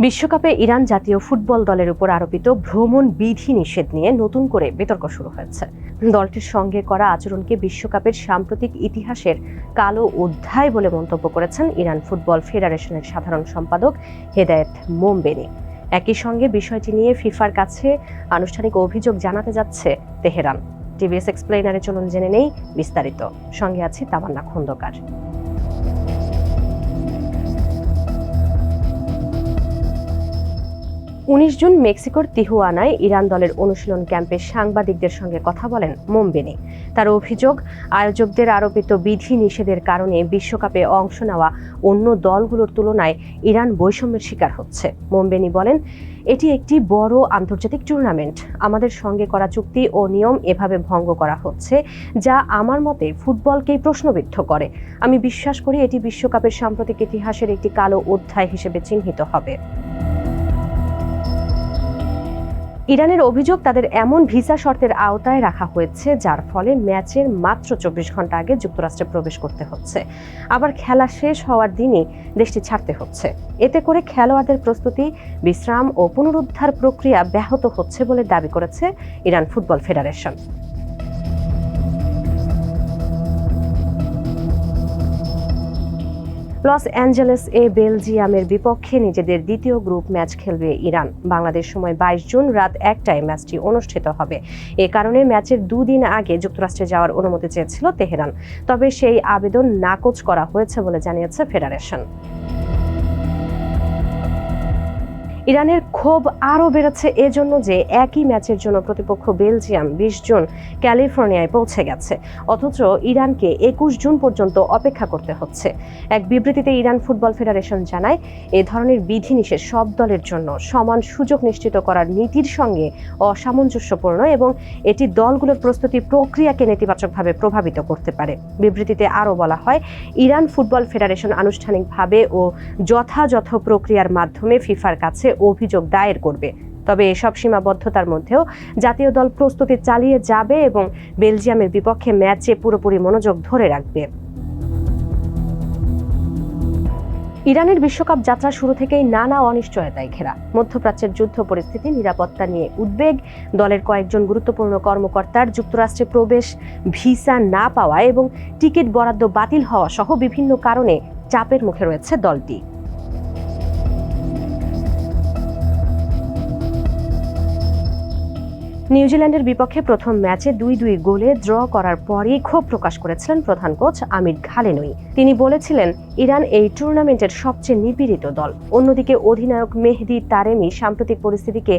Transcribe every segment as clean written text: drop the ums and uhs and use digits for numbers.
বিশ্বকাপে ইরান জাতীয় ফুটবল দলের উপর আরোপিত ভ্রমণ বিধি নিষেধ নিয়ে নতুন করে বিতর্ক শুরু হয়েছে। দলটির সঙ্গে করা আচরণকে বিশ্বকাপের সাম্প্রতিক ইতিহাসের কালো অধ্যায় বলে মন্তব্য করেছেন ইরান ফুটবল ফেডারেশনের সাধারণ সম্পাদক হেদায়েত মোমবেনি। একই সঙ্গে বিষয়টি নিয়ে ফিফার কাছে আনুষ্ঠানিক অভিযোগ জানাতে যাচ্ছে তেহরান। টিভিএস এক্সপ্লেইনারে চলুন জেনে নেই বিস্তারিত। সঙ্গে আছি তামান্না খন্দকার। 19 জুন মেক্সিকোর তিহুয়ানায় ইরান দলের অনুশীলন ক্যাম্পে সাংবাদিকদের সঙ্গে কথা বলেন মোমবেনি। তার অভিযোগ, আয়োজকদের আরোপিত বিধি নিষেধের কারণে বিশ্বকাপে অংশ নেওয়া অন্য দলগুলোর তুলনায় ইরান বৈষম্যের শিকার হচ্ছে। মোমবেনি বলেন, এটি একটি বড় আন্তর্জাতিক টুর্নামেন্ট। আমাদের সঙ্গে করা চুক্তি ও নিয়ম এভাবে ভঙ্গ করা হচ্ছে, যা আমার মতে ফুটবলকেই প্রশ্নবিদ্ধ করে। আমি বিশ্বাস করি এটি বিশ্বকাপের সাম্প্রতিক ইতিহাসের একটি কালো অধ্যায় হিসেবে চিহ্নিত হবে। ইরানের অভিযোগ, তাদের এমন ভিসা শর্তের আওতায় রাখা হয়েছে যার ফলে ম্যাচের মাত্র 24 ঘন্টা আগে যুক্তরাষ্ট্রে প্রবেশ করতে হচ্ছে। আবার খেলা শেষ হওয়ার দিনই দেশটি ছাড়তে হচ্ছে। এতে করে খেলোয়াড়দের প্রস্তুতি, বিশ্রাম ও পুনরুদ্ধার প্রক্রিয়া ব্যাহত হচ্ছে বলে দাবি করেছে ইরান ফুটবল ফেডারেশন। লস অ্যাঞ্জেলেসে বেলজিয়ামের বিপক্ষে নিজেদের দ্বিতীয় গ্রুপ ম্যাচ খেলবে ইরান। বাংলাদেশ সময় 22 জুন রাত 1টায় ম্যাচটি অনুষ্ঠিত হবে। এ কারণে ম্যাচের দুদিন আগে যুক্তরাষ্ট্রে যাওয়ার অনুমতি চেয়েছিল তেহরান, তবে সেই আবেদন নাকচ করা হয়েছে বলে জানিয়েছে ফেডারেশন। ইরানের ক্ষোভ আরও বেড়েছে এজন্য যে একই ম্যাচের জন্য প্রতিপক্ষ বেলজিয়াম 20 জুন ক্যালিফোর্নিয়ায় পৌঁছে গেছে, অথচ ইরানকে 21 জুন পর্যন্ত অপেক্ষা করতে হচ্ছে। এক বিবৃতিতে ইরান ফুটবল ফেডারেশন জানায়, এ ধরনের বিধিনিষেধ সব দলের জন্য সমান সুযোগ নিশ্চিত করার নীতির সঙ্গে অসামঞ্জস্যপূর্ণ এবং এটি দলগুলোর প্রস্তুতি প্রক্রিয়াকে নেতিবাচকভাবে প্রভাবিত করতে পারে। বিবৃতিতে আরও বলা হয়, ইরান ফুটবল ফেডারেশন আনুষ্ঠানিকভাবে ও যথাযথ প্রক্রিয়ার মাধ্যমে ফিফার কাছে অভিযোগ দায়ের করবে। তবে এসব সীমাবদ্ধতার মধ্যেও জাতীয় দল প্রস্তুতি চালিয়ে যাবে এবং বেলজিয়ামের বিপক্ষে ম্যাচে পুরোপুরি মনোযোগ ধরে রাখবে। ইরানের বিশ্বকাপ যাত্রা শুরু থেকেই নানা অনিশ্চয়তায় ঘেরা। মধ্যপ্রাচ্যের যুদ্ধ পরিস্থিতি, নিরাপত্তা নিয়ে উদ্বেগ, দলের কয়েকজন গুরুত্বপূর্ণ কর্মকর্তার যুক্তরাষ্ট্রে প্রবেশ ভিসা না পাওয়া এবং টিকিট বরাদ্দ বাতিল হওয়া সহ বিভিন্ন কারণে চাপের মুখে রয়েছে দলটি। নিউজিল্যান্ডের বিপক্ষে প্রথম ম্যাচে 2-2 গোলে ড্র করার পরই ক্ষোভ প্রকাশ করেছিলেন প্রধান কোচ আমির খালেনোই। তিনি বলেছিলেন, ইরান এই টুর্নামেন্টের সবচেয়ে নিপীড়িত দল। অন্যদিকে অধিনায়ক মেহদি তারেমি সাম্প্রতিক পরিস্থিতিকে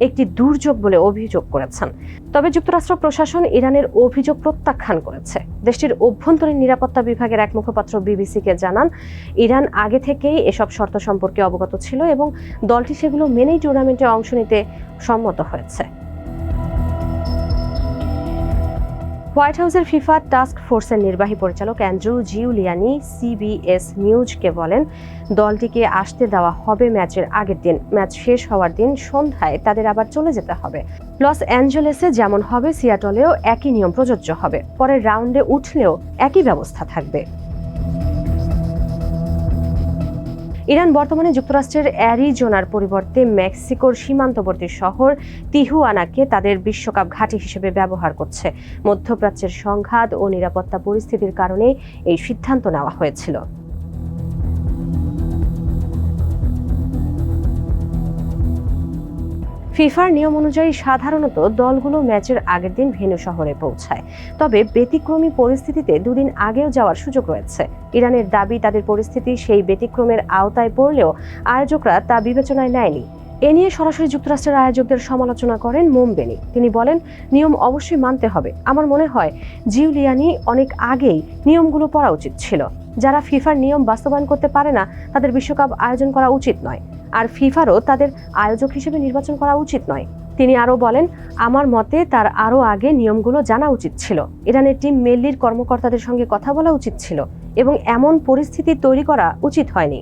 একটি দুর্যোগ বলে অভিযোগ করেছেন। তবে যুক্তরাষ্ট্র প্রশাসন ইরানের অভিযোগ প্রত্যাখ্যান করেছে। দেশটির অভ্যন্তরীণ নিরাপত্তা বিভাগের এক মুখপাত্র বিবিসিকে জানান, ইরান আগে থেকেই এসব শর্ত সম্পর্কে অবগত ছিল এবং দলটি সেগুলো মেনেই টুর্নামেন্টে অংশ নিতে সম্মত হয়েছে। হোয়াইট হাউসের ফিফা টাস্ক ফোর্সের নির্বাহী পরিচালক অ্যান্ড্রু জিউলিয়ানি সিবিএস নিউজকে বলেন, দলটিকে আসতে দেওয়া হবে ম্যাচের আগের দিন। ম্যাচ শেষ হওয়ার দিন সন্ধ্যায় তাদের আবার চলে যেতে হবে। লস অ্যাঞ্জেলেসে যেমন হবে, সিয়াটলেও একই নিয়ম প্রযোজ্য হবে। পরের রাউন্ডে উঠলেও একই ব্যবস্থা থাকবে। ইরান বর্তমানে যুক্তরাষ্ট্রের অ্যারিজোনার পরিবর্তে মেক্সিকোর সীমান্তবর্তী শহর তিহুয়ানাকে তাদের বিশ্বকাপ ঘাঁটি হিসেবে ব্যবহার করছে। মধ্যপ্রাচ্যের সংঘাত ও নিরাপত্তা পরিস্থিতির কারণে এই সিদ্ধান্ত নেওয়া হয়েছিল। ফিফার নিয়ম অনুযায়ী সাধারণত দলগুলো ম্যাচের আগের দিন ভেন্যু শহরে পৌঁছায়, তবে ব্যতিক্রমী পরিস্থিতিতে দুদিন আগেও যাওয়ার সুযোগ রয়েছে। ইরানের দাবি, তাদের পরিস্থিতি সেই ব্যতিক্রমের আওতায় পড়লেও আয়োজকরা তা বিবেচনায় নেয়নি। এ নিয়ে সরাসরি যুক্তরাষ্ট্রের আয়োজকদের সমালোচনা করেন মোমবেনি। তিনি বলেন, নিয়ম অবশ্যই মানতে হবে। আমার মনে হয় জিউলিয়ানি অনেক আগেই নিয়মগুলো পড়া উচিত ছিল। যারা ফিফার নিয়ম বাস্তবায়ন করতে পারে না তাদের বিশ্বকাপ আয়োজন করা উচিত নয়, আর ফিফারও তাদের আয়োজক হিসেবে নির্বাচন করা উচিত নয়। তিনি আরও বলেন, আমার মতে তার আরও আগে নিয়মগুলো জানা উচিত ছিল। ইরানের টিম মেল্লির কর্মকর্তাদের সঙ্গে কথা বলা উচিত ছিল এবং এমন পরিস্থিতি তৈরি করা উচিত হয়নি।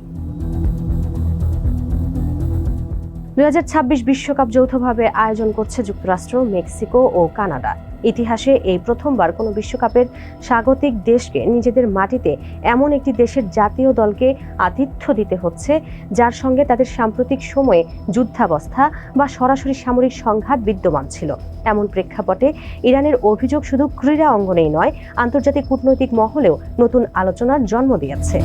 2026 বিশ্বকাপ যৌথভাবে আয়োজন করছে যুক্তরাষ্ট্র, মেক্সিকো ও কানাডা। ইতিহাসে এই প্রথমবার কোনো বিশ্বকাপের স্বাগতিক দেশকে নিজেদের মাটিতে এমন একটি দেশের জাতীয় দলকে আতিথ্য দিতে হচ্ছে যার সঙ্গে তাদের সাম্প্রতিক সময়ে যুদ্ধাবস্থা বা সরাসরি সামরিক সংঘাত বিদ্যমান ছিল। এমন প্রেক্ষাপটে ইরানের অভিযোগ শুধু ক্রীড়া অঙ্গনেই নয়, আন্তর্জাতিক কূটনৈতিক মহলেও নতুন আলোচনার জন্ম দিয়েছে।